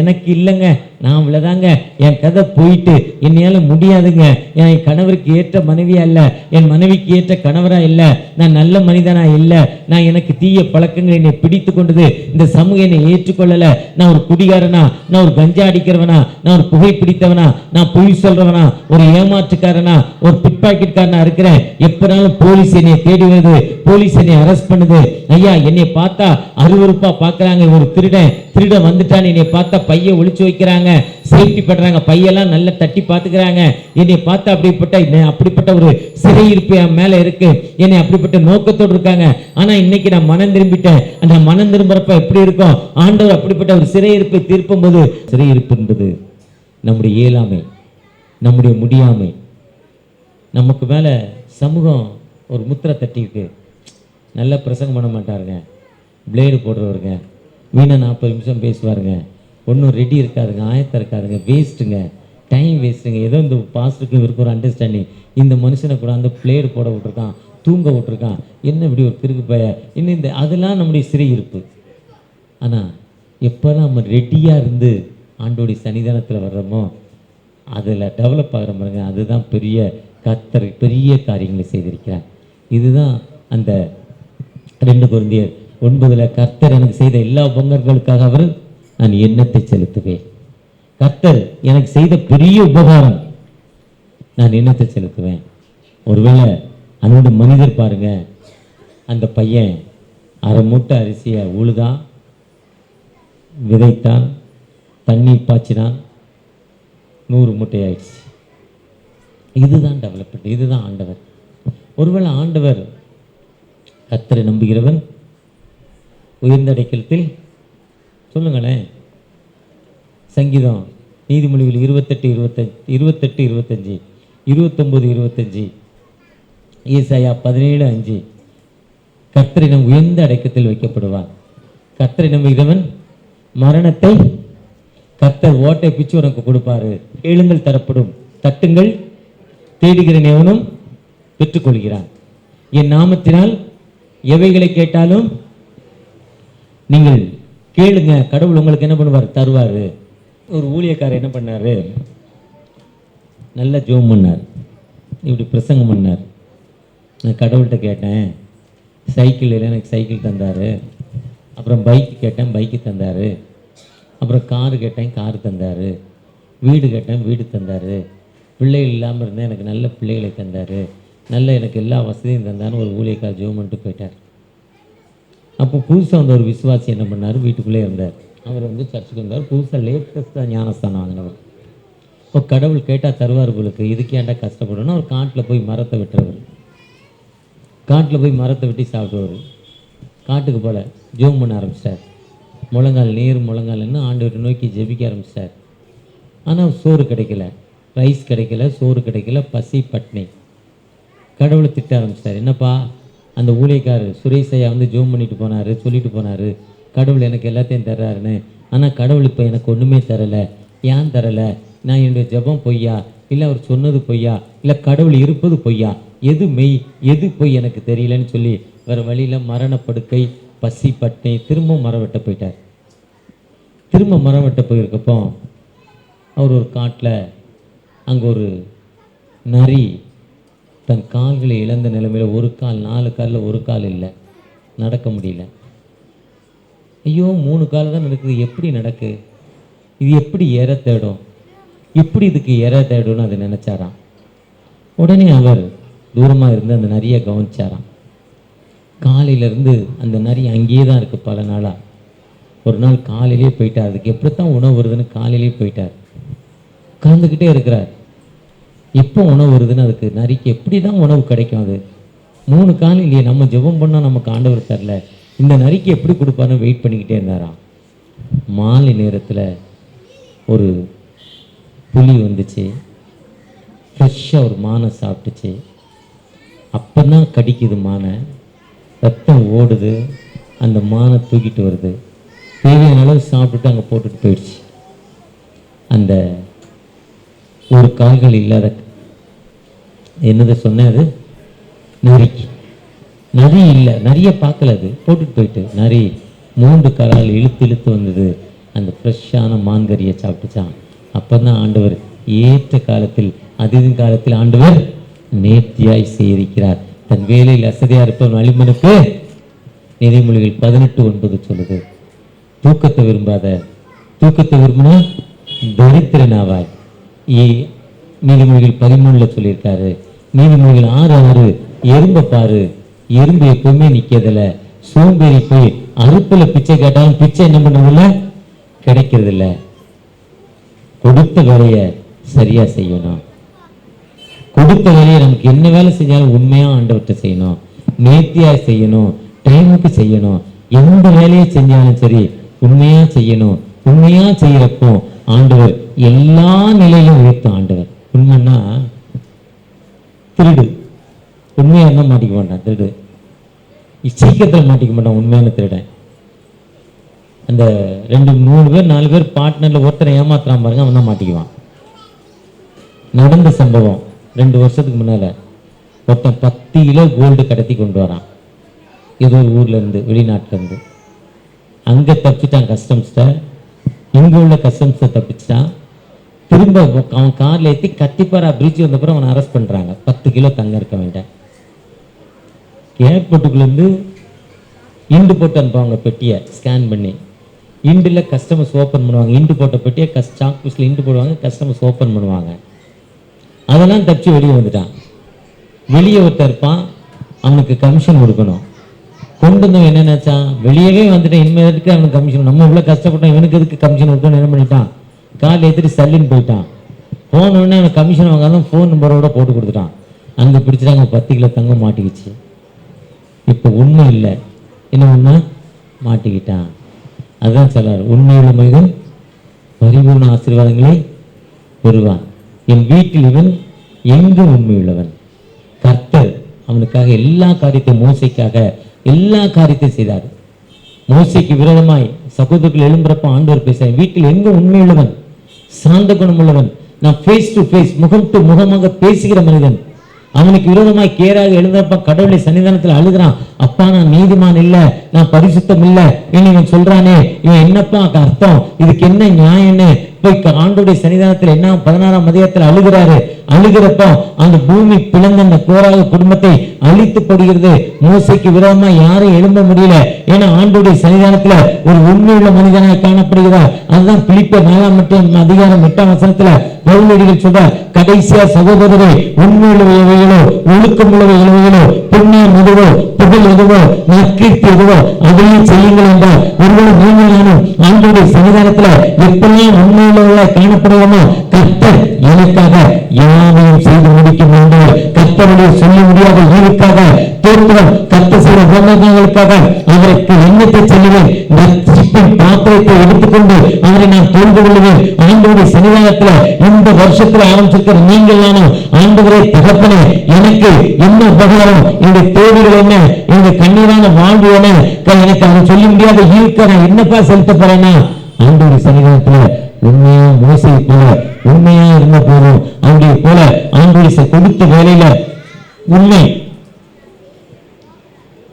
எனக்கு இல்லைங்க, நான் இவ்வளோதாங்க, என் கதை போயிட்டு என்னையால முடியாதுங்க, என் கணவருக்கு ஏற்ற மனைவியா இல்லை, என் மனைவிக்கு ஏற்ற கணவரா இல்லை, நான் நல்ல மனிதனா இல்லை, நான் எனக்கு தீய பழக்கங்கள் என்னை பிடித்து கொண்டது, இந்த சமூகம் என்னை ஏற்றுக்கொள்ளலை, நான் ஒரு குடிகாரனா, நான் ஒரு கஞ்சா அடிக்கிறவனா, நான் ஒரு புகை பிடித்தவனா, நான் பொய் சொல்றவனா, ஒரு ஏமாற்றுக்காரனா, ஒரு பிட் பாக்கெட்காரனா இருக்கிறேன். எப்பனாலும் போலீஸ் என்னை தேடி வருது, போலீஸ் என்னை அரெஸ்ட் பண்ணுது. ஐயா என்னை பார்த்தா அருவருப்பா பார்க்கறாங்க, ஒரு திருடன் வந்துட்டான்னு என்னை பார்த்தா பைய ஒளிச்சு வைக்கிறாங்க, சேஃப்டி பண்றாங்க, பையெல்லாம் நல்லா தட்டி பார்த்துக்கிறாங்க. என்னை பார்த்தா அப்படிப்பட்ட ஒரு சிறையிருப்பு என் மேல இருக்கு, என்னை அப்படிப்பட்ட நோக்கத்தோடு இருக்காங்க. ஆனா இன்னைக்கு நான் மனம் திரும்பிட்டேன். அந்த மனம் திரும்புறப்ப எப்படி இருக்கும்? ஆண்டவர் அப்படிப்பட்ட ஒரு சிறையிருப்பை தீர்ப்பும் போது, சிறையிருப்பு என்பது நம்முடைய இயலாமை, நம்முடைய முடியாமை. நமக்கு மேல சமூகம் ஒரு முத்திரை தட்டிருக்கு. நல்லா பிரசங்கம் பண்ண மாட்டாருங்க, பிளேடு போடுறவருங்க, வீணை 40 நிமிஷம் பேசுவாருங்க, ஒன்றும் ரெடி இருக்காதுங்க, ஆயத்தம் இருக்காதுங்க, வேஸ்ட்டுங்க, டைம் வேஸ்ட்டுங்க. ஏதோ இந்த பாஸ்டருக்கு இவருக்கு ஒரு அண்டர்ஸ்டாண்டிங், இந்த மனுஷனை கூட அந்த பிளேடு போட விட்டுருக்கான், தூங்க விட்டுருக்கான், என்ன இப்படி ஒரு திருக்கு பய இன்னும் இந்த அதெல்லாம் நம்முடைய சிறையிருப்பு. ஆனால் எப்போல்லாம் நம்ம ரெடியாக இருந்து ஆண்டோடைய சன்னிதானத்தில் வர்றோமோ அதில் டெவலப் ஆகிற பாருங்க, அதுதான் பெரிய கர்த்தர் பெரிய காரியங்களை செய்திருக்கிறார். இதுதான் அந்த 2 கொரிந்தியர் 9 கர்த்தர் எனக்கு செய்த எல்லா உபகாரங்களுக்காக அவர் நான் எண்ணத்தை செலுத்துவேன். கர்த்தர் எனக்கு செய்த பெரிய உபகாரம், நான் எண்ணத்தை செலுத்துவேன். ஒருவேளை அதோட மனிதர் பாருங்க, அந்த பையன் 1/2 மூட்டை அரிசியை உழுதான், விதைத்தான், தண்ணீர் பாய்ச்சினான், 100 மூட்டை ஆயிடுச்சு. இதுதான் டெவலப்மெண்ட், இதுதான் ஆண்டவர். ஒருவேளை ஆண்டவர் கர்த்தரை நம்புகிறவன் உயர்ந்த அடைக்கலத்தில், சொல்லுங்களேன், சங்கீதம் நீதிமொழிகள் 28:25, 29:25, ஏசாயா 17:5, கர்த்தரை நம் உயர்ந்த அடைக்கத்தில் வைக்கப்படுவார். கர்த்தரை நம்புகிறவன் மரணத்தை கர்த்தர் ஓட்டை பிச்சு உனக்கு கொடுப்பாரு. கேளுங்கள் தரப்படும், தட்டுங்கள் தேடுகிறேன் எவனும் பெற்றுக்கொள்கிறான். என் நாமத்தினால் எவைகளை கேட்டாலும் நீங்கள் கேளுங்க, கடவுள் உங்களுக்கு என்ன பண்ணுவார்? தருவார். ஒரு ஊழியக்காரர் என்ன பண்ணார்? நல்லா ஜோம் பண்ணார், இப்படி பிரசங்கம் பண்ணார். நான் கடவுள்கிட்ட கேட்டேன், சைக்கிள் இல்லை, எனக்கு சைக்கிள் தந்தார். அப்புறம் பைக்கு கேட்டேன், பைக்கு தந்தார். அப்புறம் காரு கேட்டேன், காரு தந்தார். வீடு கேட்டேன், வீடு தந்தார். பிள்ளைகள் இல்லாமல் இருந்தேன், எனக்கு நல்ல பிள்ளைகளை தந்தார். நல்ல எனக்கு எல்லா வசதியும் தந்தான்னு ஒரு ஊழியக்காரர் ஜோம் பண்ணிட்டு போயிட்டார். அப்போ புதுசாக வந்த ஒரு விசுவாசி என்ன பண்ணார்? வீட்டுக்குள்ளே இருந்தார். அவர் வந்து சர்ச்சுக்கு வந்தார். புதுசாக லேட்டஸ்ட்டாக ஞானஸ்தானம் வாங்கினவர். இப்போ கடவுள் கேட்டால் தருவார் உங்களுக்கு, இதுக்கு ஏன்டா கஷ்டப்படணும்? அவர் காட்டில் போய் மரத்தை வெட்டுறவர், காட்டில் போய் மரத்தை வெட்டி சாப்பிடுவார். காட்டுக்கு போல ஜோம் பண்ண ஆரம்பிச்சிட்டார். முழங்கால் நீர் முழங்கால்னு ஆண்டவரை நோக்கி ஜெபிக்க ஆரம்பிச்சிட்டார். ஆனால் சோறு கிடைக்கல, ரைஸ் கிடைக்கல, சோறு கிடைக்கல, பசி பட்னி. கடவுளை திட்ட ஆரம்பிச்சிட்டார். என்னப்பா, அந்த ஊழியக்காரர் சுரேஷ் ஐயா வந்து ஜோம் பண்ணிட்டு போனார், சொல்லிட்டு போனார் கடவுள் எனக்கு எல்லாத்தையும் தர்றாருன்னு. ஆனால் கடவுள் இப்போ எனக்கு ஒன்றுமே தரலை. ஏன் தரலை? நான் என்னுடைய ஜெபம் பொய்யா, இல்லை அவர் சொன்னது பொய்யா, இல்லை கடவுள் இருப்பது பொய்யா, எது மெய் எது பொய் எனக்கு தெரியலன்னு சொல்லி வேறு வழியில் மரணப்படுக்கை, பசி பட்டை, திரும்ப மரம் வெட்ட போயிட்டார். திரும்ப மரம் வெட்ட போயிருக்கப்போ அவர் ஒரு காட்டில் அங்கே ஒரு நரி தன் கால்களை இழந்த நிலைமையில், ஒரு கால், 4 காலில் ஒரு கால் இல்லை, நடக்க முடியல. ஐயோ 3 கால் தான் நடக்குது, எப்படி நடக்கு, இது எப்படி ஏற தேடும், எப்படி இதுக்கு ஏற தேடும்னு அதை நினச்சாராம். உடனே அவர் தூரமாக இருந்து அந்த நரியை கவனிச்சாராம். காலையிலேருந்து அந்த நரி அங்கேயே தான் இருக்குது பல நாளாக. ஒரு நாள் காலையிலே போயிட்டார். அதுக்கு எப்படித்தான் உணவு வருதுன்னு காலையிலே போயிட்டார். உட்காந்துக்கிட்டே இருக்கிறார். எப்போ உணவு வருதுன்னு அதுக்கு நரிக்கு எப்படி தான் உணவு கிடைக்கும்? அது 3 காலம் இல்லையே, நம்ம ஜெபம் பண்ணால் நமக்கு ஆண்டவர் தரல, இந்த நரிக்கு எப்படி கொடுப்பான்னு வெயிட் பண்ணிக்கிட்டே இருந்தாராம். மாலை நேரத்தில் ஒரு புலி வந்துச்சு, ஃப்ரெஷ்ஷாக ஒரு மானை சாப்பிட்டுச்சு. அப்போ தான் கடிக்குது மானை, ரத்தம் ஓடுது, அந்த மானை தூக்கிட்டு வருது. தேவையான அளவு சாப்பிட்டுட்டு அங்கே போட்டுட்டு போயிடுச்சு. அந்த ஒரு கால்கள் இல்லாத என்னதை சொன்னேன், அது நரிக்கு. நரி இல்லை, நரியை பார்க்கல, அது போட்டுட்டு போயிட்டு. நரி 3 காலால் இழுத்து இழுத்து வந்தது, அந்த ஃப்ரெஷ்ஷான மான்கறியை சாப்பிட்டுச்சான். அப்போ தான் ஆண்டவர் ஏற்ற காலத்தில் அதிகம் காலத்தில் ஆண்டவர் நேர்த்தியாய் செய்திருக்கிறார். தன் வேலையில் அசதியாக இருப்பவன் வலிமனுக்கு நீதிமொழிகள் 18:9 சொல்லுது. தூக்கத்தை விரும்பாத, தூக்கத்தை விரும்பினா தரித்திரனாவாய். நீதிமொழிகள் 13 சொல்லியிருக்காரு. நீதிமொழிகள் 6:6 எறும்பை பாரு, எறும்பு எப்பவுமே நிற்கிறதில்ல, சோம்பேறி போய் அறுப்பில் பிச்சை கேட்டாலும் பிச்சை என்ன பண்ணுறதில்ல, கிடைக்கிறது இல்லை. கொடுத்த வேலையை சரியா செய்யணும். கொடுத்த வேலையை நமக்கு என்ன வேலை செஞ்சாலும் உண்மையா ஆண்டவர்கிட்ட செய்யணும், நேர்த்தியா செய்யணும், டைமுக்கு செய்யணும். எந்த வேலையை செஞ்சாலும் சரி உண்மையா செய்யணும். உண்மையா செய்யறப்போ ஆண்டவர் எல்லா நிலையிலும் உயர்த்தும். ஆண்டவர் உண்மைன்னா திருடு உண்மையா இருந்தால் மாட்டிக்க மாட்டான். திருடு சீக்கிரத்தில் மாட்டிக்க மாட்டான். உண்மையான திருடன் அந்த 2-3 பேர் 4 பேர் பார்ட்னர்ல ஒருத்தரை ஏமாத்துறான் பாருங்க, அவன் தான் மாட்டிக்குவான். நடந்த சம்பவம் 2 வருஷத்துக்கு முன்னால ஒருத்தன் 10 கிலோ கோல்டு கடத்தி கொண்டு வரான், ஏதோ ஒரு ஊர்ல இருந்து, வெளிநாட்டுல இருந்து. அங்க தப்பிச்சிட்டான் கஸ்டம்ஸ்ட, இங்க உள்ள கஸ்டம்ஸை தப்பிச்சிட்டான். திரும்ப அவன் கார்ல ஏற்றி கத்திப்பாரா பிரிட்ஜ் வந்தப்பறம் அவனை அரெஸ்ட் பண்றாங்க. 10 கிலோ தங்க இருக்க வேண்டாம். ஏர்போர்ட்டுக்குள்ளேருந்து இண்டு போட்டு அனுப்புவாங்க, பெட்டியை ஸ்கேன் பண்ணி. இண்டில் கஸ்டமர்ஸ் ஓப்பன் பண்ணுவாங்க. இண்டு போட்ட பெட்டியை சாக் பீஸில் இண்டு போடுவாங்க, கஸ்டமர்ஸ் ஓப்பன் பண்ணுவாங்க. அதெல்லாம் தப்பிச்சு வெளியே வந்துட்டான். வெளியே ஒருத்தர் இருப்பான், அவனுக்கு கமிஷன் கொடுக்கணும். கொண்டு வந்தவன் என்ன நினைச்சான், வெளியவே வந்துட்டான், இனிமேல் எதுக்கு அவனுக்கு கமிஷன், நம்ம இவ்வளோ கஷ்டப்பட்டோம், இவனுக்கு எதுக்கு கமிஷன் கொடுக்கணும், என்ன பண்ணிட்டான், காலில் ஏற்றிட்டு சல்லின்னு போயிட்டான். ஃபோன் உடனே அவனுக்கு கமிஷன் வாங்காதான் ஃபோன் நம்பரோட போட்டு கொடுத்துட்டான். அங்கே பிடிச்சிட்டாங்க, 10 கிலோ தங்கம் மாட்டிக்கிச்சு. இப்போ உண்மை இல்லை, என்ன உண்மை, மாட்டிக்கிட்டான். அதுதான் சொல்லார், உண்மையுள்ள மனிதன் பரிபூர்ண ஆசீர்வாதங்களை பெறுவான். என் வீட்டில் இவன் எங்கும் உண்மையுள்ளவன். கர்த்தர் அவனுக்காக எல்லா காரியத்தையும், மோசைக்காக எல்லா காரியத்தையும் செய்தார். மோசைக்கு விரோதமாய் சகோதரர்கள் எழும்புறப்ப ஆண்டவர் பேச, வீட்டில் எங்க உண்மையுள்ளவன், சாந்த குணம் உள்ளவன், நான் ஃபேஸ் டு ஃபேஸ், முகம் டு முகமாக பேசுகிற மனிதன், அவனுக்கு விரோதமாய் கேராக எழுந்தப்ப கடவுளை சன்னிதானத்துல அழுகிறான். அப்பா நான் நீதிமான் இல்ல, நான் பரிசுத்தம் இல்ல இவன் சொல்றானே, இவன் என்னப்பா அர்த்தம், இதுக்கு என்ன நியாயம்னு போய் ஆண்டோடைய சன்னிதானத்துல என்ன 16ஆம் அதிகாரத்துல அழுகிறாரு. அழுகிறப்ப அந்த பூமி பிளந்த அந்த கோராக குடும்பத்தை அழித்து படுகிறது. மோசைக்கு விரோதமா யாரும் எழும்ப முடியல. ஏன்னா ஆண்டோடைய சன்னிதானத்துல ஒரு உண்மையுள்ள மனிதனாக காணப்படுகிறார். அதுதான் பிலிப்பியர் 4ஆம் அதிகாரம் 8ஆம் வசனத்துல பவுலடிகள் சொல்றார், கடைசியா சகோதரரே உண்மையுள்ளவைகளோ ஒழுக்கமுள்ளவைகளோ புண்ணியம் எதுவோ புகழ் எதுவோ நற்கீர்த்தி எதுவோ அதையும் செய்யுங்கள் என்றார். ஒருவேளை நீங்களும் ஆண்டோடைய சன்னிதானத்துல எப்படியும் உண்மையுள்ளவர்களாக காணப்படுவோமோ கர்த்தர் எனக்காக யாவையும் செய்து முடிக்கும் என்றார். கர்த்தருடைய சொல்ல முடியாத ஈவுக்காக தோற்றம் கர்த்தர் செய்த உபயோகங்களுக்காக அவருக்கு எண்ணத்தை சொல்லுவேன். பாத்திரத்தை எடுத்துக்கொண்டு அவரை நான் தோல்ந்து கொள்ளுவேன். ஆண்டவருடைய சன்னிதானத்துல இந்த வருஷத்துல ஆரம்பிச்சிருக்கிற நீங்கள் நானும் ஆண்டவரே தகப்பனே எனக்கு என்ன உபகாரம், என்னுடைய தேவைகள் என்ன, என்னுடைய கண்ணீரான வாழ்வு என்ன, எனக்கு அதை சொல்ல முடியாத ஈவுக்க நான் என்னப்பா செலுத்த போறேன்னா ஆண்டவருடைய சன்னிதானத்துல உண்மையா மோசை போல உண்மையா இருந்த போதும் அவருடைய போல ஆண்டவருடைய கொடுத்த வேலையில உண்மை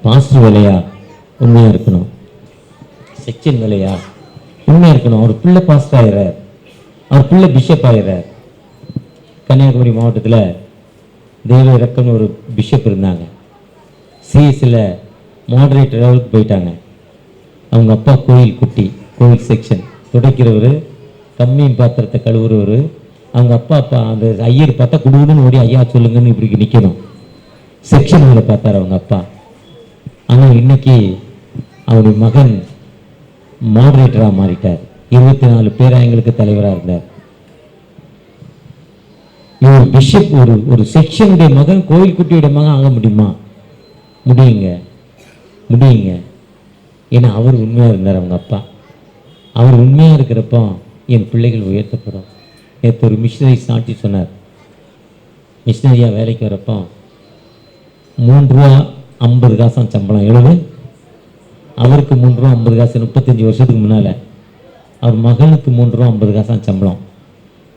பாஸ்டர் வேலையா உண்மையா இருக்கணும், செக்ஷன் வேலையா உண்மையா இருக்கணும். அவர் பிள்ளை பாஸ்டர் ஆகிறார், அவர் பிள்ளை பிஷப் ஆகிறார். கன்னியாகுமரி மாவட்டத்தில் தேவ இறக்கம்னு ஒரு பிஷப் இருந்தாங்க. சிஎஸ்ல மாடரேட்டர் லெவலுக்கு போயிட்டாங்க. அவங்க அப்பா கோயில் குட்டி, கோயில் செக்ஷன் துடைக்கிறவர், கம்மி பாத்திரத்தை கழுவுறவர். அவங்க அப்பா அந்த ஐயர் பார்த்தா குடுகுடுன்னு ஓடி ஐயா சொல்லுங்கன்னு இப்படி நிற்கணும். செக்ஷன் வேலை பார்த்தார் அவங்க அப்பா. ஆனால் இன்னைக்கு அவருடைய மகன் மாடரேட்டராக மாறிட்டார். 24 பேராயங்களுக்கு தலைவராக இருந்தார். ஒரு பிஷப் ஒரு செக்ஷனுடைய மகன் கோயில் குட்டியுடைய மகன் ஆக முடியுமா? முடியுங்க. ஏன்னா அவர் உண்மையாக இருந்தார். அவங்க அப்பா அவர் உண்மையாக இருக்கிறப்போ என் பிள்ளைகள் உயர்த்தப்படும். நேற்று ஒரு மிஷினரி சாட்சி சொன்னார். மிஷினரியாக வேலைக்கு வரப்போ 3 ரூபா 50 காசம் சம்பளம். எவ்வளவு? அவருக்கு 3 ரூபா 50 காசு. 35 வருஷத்துக்கு முன்னால் அவர் மகனுக்கு 3 ரூபா 50 காசம் சம்பளம்.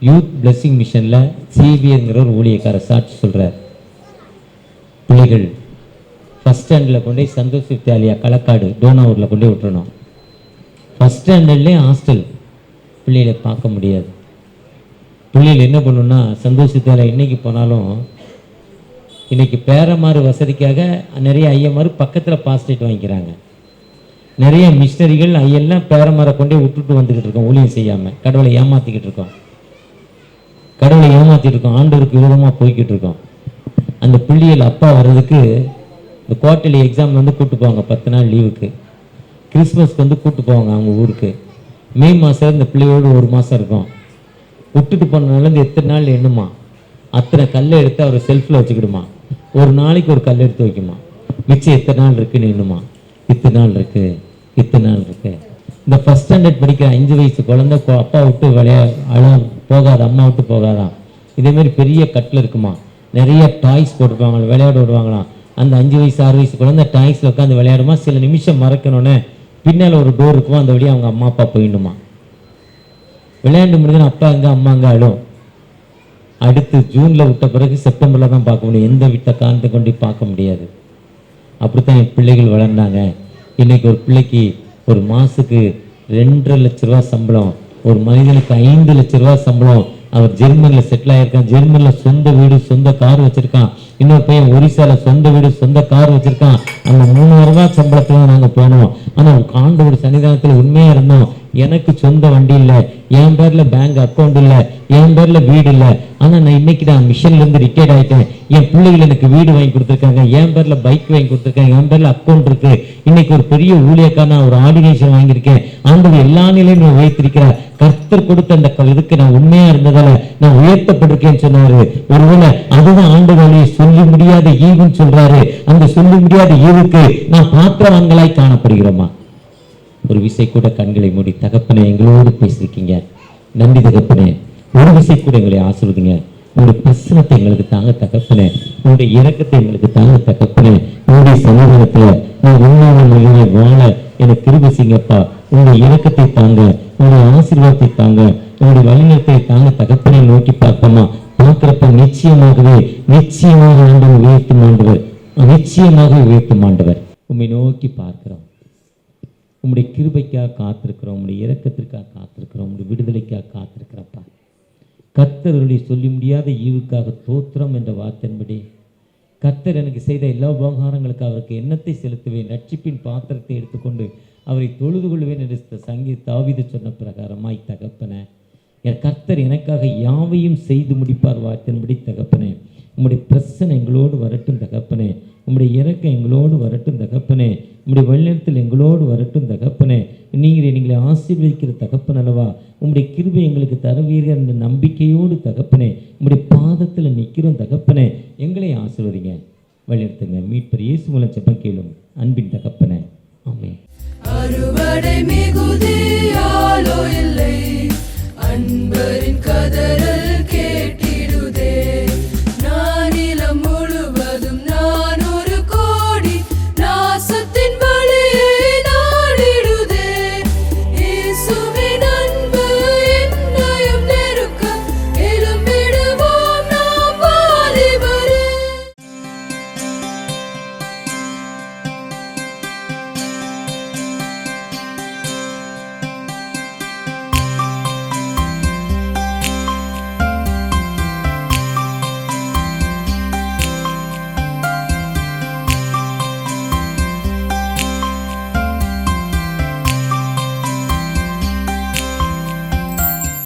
யூத் பிளெஸிங் மிஷனில் சிபிங்கிற ஒரு ஊழியக்கார சாட்சி சொல்கிறார். பிள்ளைகள் ஃபஸ்ட் ஸ்டாண்டர்டில் கொண்டு போய் சந்தோஷ் வித்யாலயா களக்காடு டோனாவூரில் கொண்டு போய் விட்டுறணும். ஃபஸ்ட் ஸ்டாண்டர்ட்லேயே ஹாஸ்டல். பிள்ளைகளை பார்க்க முடியாது. பிள்ளைகள் என்ன பண்ணணும்னா சந்தோஷ் வித்யாலயா இன்னைக்கு போனாலும் இன்னைக்கு பேரமாறு வசதிக்காக நிறைய ஐயமாறு பக்கத்தில் பாஸ்டேட் வாங்கிக்கிறாங்க. நிறைய மிஷினரிகள் ஐயெல்லாம் பேரமாரை கொண்டே விட்டுட்டு வந்துக்கிட்டு இருக்கோம். ஊழியம் செய்யாமல் கடவுளை ஏமாற்றிக்கிட்டு இருக்கோம். ஆண்டவருக்கு விரோதமாக போய்கிட்டு இருக்கோம். அந்த பிள்ளைகள் அப்பா வர்றதுக்கு இந்த குவார்டர்லி எக்ஸாம் வந்து கூப்பிட்டு போவாங்க. 10 நாள் லீவுக்கு. கிறிஸ்மஸ்க்கு வந்து கூப்பிட்டு போவாங்க அவங்க ஊருக்கு. மே மாதம் இந்த பிள்ளையோடு 1 மாதம் இருக்கும். விட்டுட்டு போனதுனால இந்த எத்தனை நாள் எண்ணுமா, அத்தனை கல்லை எடுத்து அவர் செல்ஃபில் வச்சுக்கிடுமா. ஒரு நாளைக்கு ஒரு கல் எடுத்து வைக்குமா. மிச்சம் எத்தனை நாள் இருக்குன்னு எண்ணுமா. இத்தனை நாள் இருக்கு. இந்த ஃபஸ்ட் ஸ்டாண்டர்ட் படிக்கிற 5 வயசு குழந்தை அப்பா விட்டு போகாது, அம்மா விட்டு போகாதான். இதேமாரி பெரிய கட்டில் இருக்குமா, நிறைய டாய்ஸ் போட்டுருப்பாங்க, விளையாட விடுவாங்களாம். அந்த 5 வயசு 6 வயசு குழந்தை டாய்ஸில் உட்காந்து விளையாடுமா. சில நிமிஷம் மறக்கணுன்னு பின்னால் ஒரு டோர் இருக்குமா, அந்த வழியாக அவங்க அம்மா அப்பா போயிடணுமா. விளையாண்டு முடிஞ்சுன்னா அப்பா அங்கே அம்மா அங்கே அழும். அடுத்து ஜூனில் விட்ட பிறகு செப்டம்பரில் தான் பார்க்க முடியும். எந்த விட்ட காரணத்தை கொண்டு பார்க்க முடியாது. அப்படித்தான் என் பிள்ளைகள் வளர்ந்தாங்க. இன்னைக்கு ஒரு பிள்ளைக்கு ஒரு மாதத்துக்கு 2.5 லட்ச ரூபா சம்பளம், ஒரு மனிதனுக்கு 5 லட்ச ரூபா சம்பளம். அவர் ஜெர்மனியில் செட்டில் ஆகியிருக்கான். ஜெர்மனியில் சொந்த வீடு சொந்த கார் வச்சுருக்கான். இன்னொரு பையன் ஒரிசாவில் சொந்த வீடு சொந்த கார் வச்சுருக்கான். அந்த 3000 ரூபா சம்பளத்தில் நாங்கள் போனோம். ஆனால் ஆண்டவர் சன்னிதானத்தில் உண்மையாக இருந்தோம். எனக்கு சொந்த வண்டி இல்லை, என் பேரில் பேங்க் அக்கௌண்ட் இல்லை, என் பேரில் வீடு இல்லை. ஆனால் நான் இன்னைக்கு நான் மிஷன்லேருந்து ரிட்டையர்ட் ஆகிட்டேன். என் பிள்ளைகள் எனக்கு வீடு வாங்கி கொடுத்துருக்காங்க, என் பேரில் பைக் வாங்கி கொடுத்துருக்காங்க, என் பேரில் அக்கௌண்ட் இருக்கு. இன்னைக்கு ஒரு பெரிய ஊழியக்கான ஒரு ஆர்டினேஷன் வாங்கியிருக்கேன். ஆண்டவர் எல்லா நிலையும் நான் உயர்த்திருக்கிறார். கர்த்தர் கொடுத்த அந்த இதுக்கு நான் உண்மையா இருந்ததால நான் உயர்த்தப்பட்டிருக்கேன்னு சொன்னாரு. ஒருவேளை அதுதான் ஆண்டவரையை சொல்ல முடியாத ஈவுன்னு சொல்றாரு. அந்த சொல்ல முடியாத ஈவுக்கு நான் பாத்திரவான்களாய் காணப்படுகிறோமா? ஒரு விசை கூட கண்களை மூடி தகப்பனே எங்களோடு பேசிருக்கீங்க, நன்றி தகப்பனே. ஒரு விசை கூட எங்களை ஆசிர்வதிங்க. உங்களுடைய பிரசனத்தை எங்களுக்கு தாங்க தகப்பனே. உங்களுடைய இரக்கத்தை எங்களுக்கு தாங்க தகப்பனே. உங்களுடைய சமூகத்துல நான் உண்மையான வாழ எனக்கு கிருபை செய்யுங்கப்பா. உங்களுடைய இரக்கத்தை தாங்க, உங்களுடைய ஆசீர்வாதத்தை தாங்க, உங்களுடைய வழிநடத்தை தாங்க தகப்பனை நோக்கி பார்ப்போமா. பார்க்கிறப்ப நிச்சயமாக ஆண்டவர் உயர்த்தும் ஆண்டவர், நிச்சயமாக உயர்த்தும் ஆண்டவர். உம்மை நோக்கி பார்க்கிறோம், உம்முடைய கிருபைக்காக காத்திருக்கிறோம், உம்முடைய இரக்கத்திற்காக காத்திருக்கிறோம், உம்முடைய விடுதலைக்காக காத்திருக்கிறப்பா. கர்த்தர்களை சொல்லி முடியாத ஈவுக்காக தோத்திரம் என்ற வார்த்தையின்படி கர்த்தர் எனக்கு செய்த எல்லா உபகாரங்களுக்கு அவருக்கு எண்ணத்தை செலுத்துவேன், ரட்சிப்பின் பாத்திரத்தை எடுத்துக்கொண்டு அவரை தொழுது கொள்வேன் என்று தாவீது சொன்ன பிரகாரமாய் தகப்பனே, என் கர்த்தர் எனக்காக யாவையும் செய்து முடிப்பார் வார்த்தையின்படி தகப்பனே, உம்முடைய பிரசனை எங்களோடு வரட்டும் தகப்பனே, உம்முடைய இரக்கம் எங்களோடு வரட்டும் தகப்பனே, உம்முடைய வழிநடத்தல் எங்களோடு வரட்டும் தகப்பனே. நீங்களை ஆசீர்வதிக்கிற தகப்பன் அல்லவா, உம்முடைய கிருபை எங்களுக்கு தருவீர்கள் என்ற நம்பிக்கையோடு தகப்பனே உம்முடைய பாதத்தில் நிற்கிறோம் தகப்பனே. எங்களை ஆசீர்வதிங்க, வழிநடத்துங்க. மீட்பர் இயேசு மூலம் ஜெபம் கேளும் அன்பின் தகப்பனே, ஆமென். அறுவடை மிகுதியாலோ இல்லை, அன்பரின் கதற